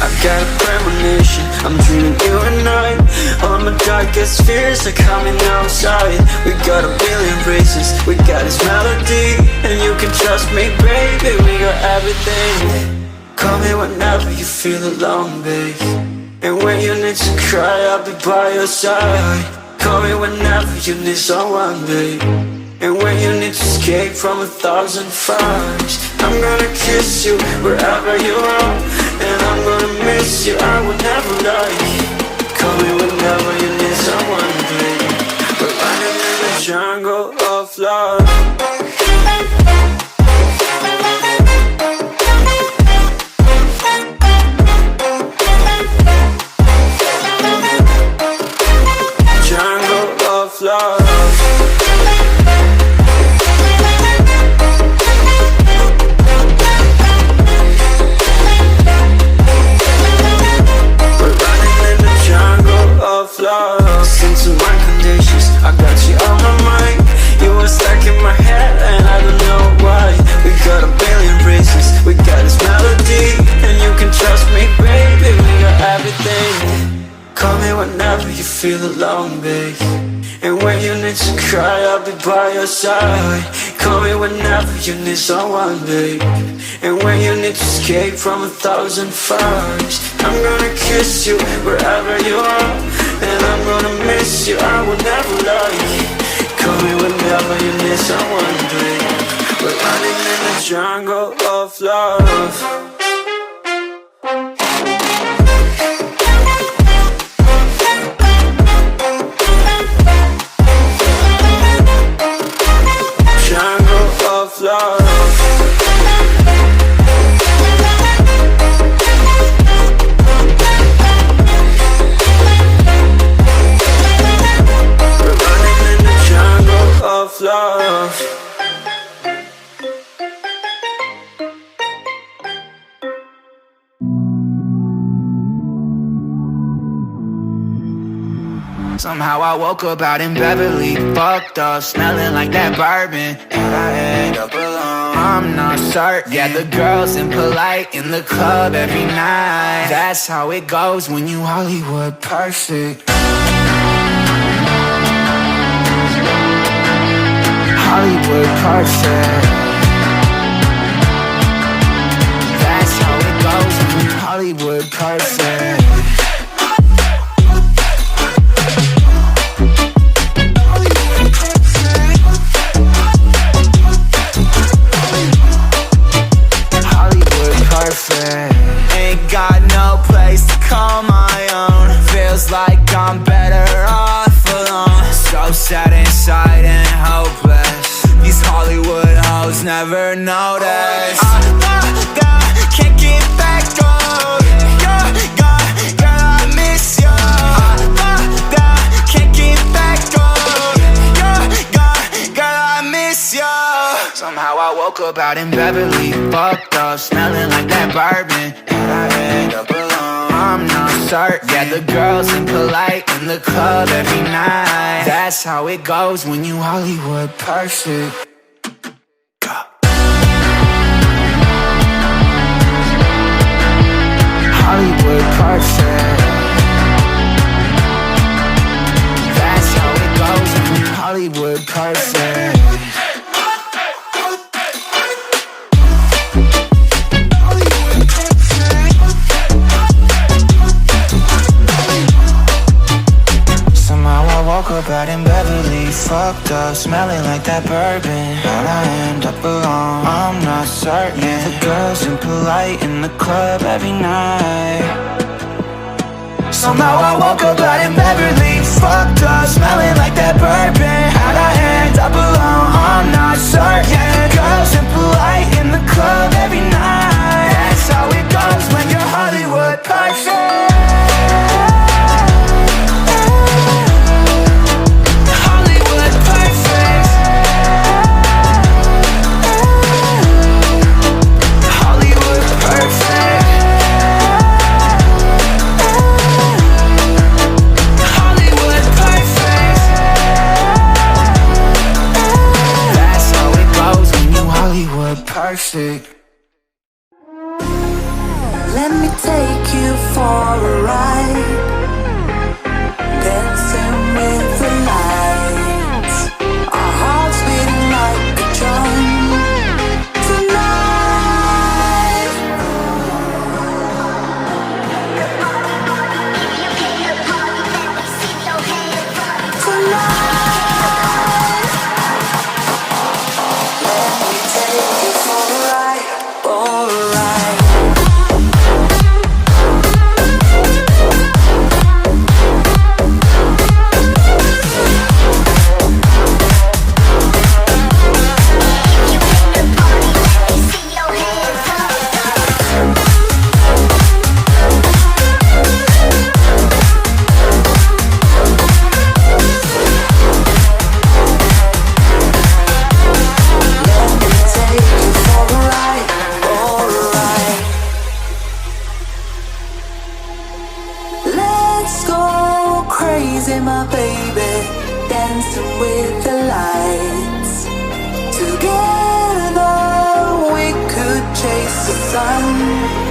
I've got a premonition, I'm dreaming you and I. All my darkest fears are coming outside. We got a billion races, we got this melody. And you can trust me, baby, we got everything. Call me whenever you feel alone, babe. And when you need to cry, I'll be by your side. Call me whenever you need someone, babe. And when you need to escape from 1,000 fires, I'm gonna kiss you wherever you are. And I'm gonna miss you, I will never lie. Call me whenever you need someone, babe. We're running in the jungle of love. Love. We're running in the jungle of love. Listen to my conditions, I got you on my mind. You were stuck in my head and I don't know why. We got a billion races, we got this melody. And you can trust me, baby, we got everything. Call me whenever you feel alone, babe. And when you need to cry, I'll be by your side. Call me whenever you need someone, babe. And when you need to escape from 1,000 fires, I'm gonna kiss you wherever you are. And I'm gonna miss you, I will never lie. Call me whenever you need someone, babe. We're running in the jungle of love. Love. We're running in the jungle of love. Somehow I woke up out in Beverly, fucked up, smelling like that bourbon, and I end up alone. I'm not certain. Yeah, the girls impolite in the club every night. That's how it goes when you Hollywood perfect. Hollywood perfect. That's how it goes when you Hollywood perfect. Ain't got no place to call my own. Feels like I'm better off alone. So sad inside and hopeless. These Hollywood hoes never notice. Can't get back on. Girl, I miss you. Can't get back on. Girl, I miss you. Somehow I woke up out in Beverly, fucked up, smelling like that bourbon, and I end up alone. I'm not certain. Yeah, the girls impolite in the club every night. That's how it goes when you Hollywood perfect. Hollywood perfect. That's how it goes when you Hollywood perfect. Woke up out in Beverly, fucked up, smelling like that bourbon, and I end up alone. I'm not certain. Yeah, the girls impolite in the club every night. Somehow I woke up out in Beverly, fucked up, smelling like that bourbon, and I end up alone. I'm not certain. Yeah, girls impolite in the club every night. That's how it goes when you're Hollywood perfect. Perfect. plastic. Let me take you for a ride, dancing with the lights, our hearts beating like a drum tonight. Tonight, let me take you for a ride, for a ride. My baby, dancing with the lights. Together we could chase the sun.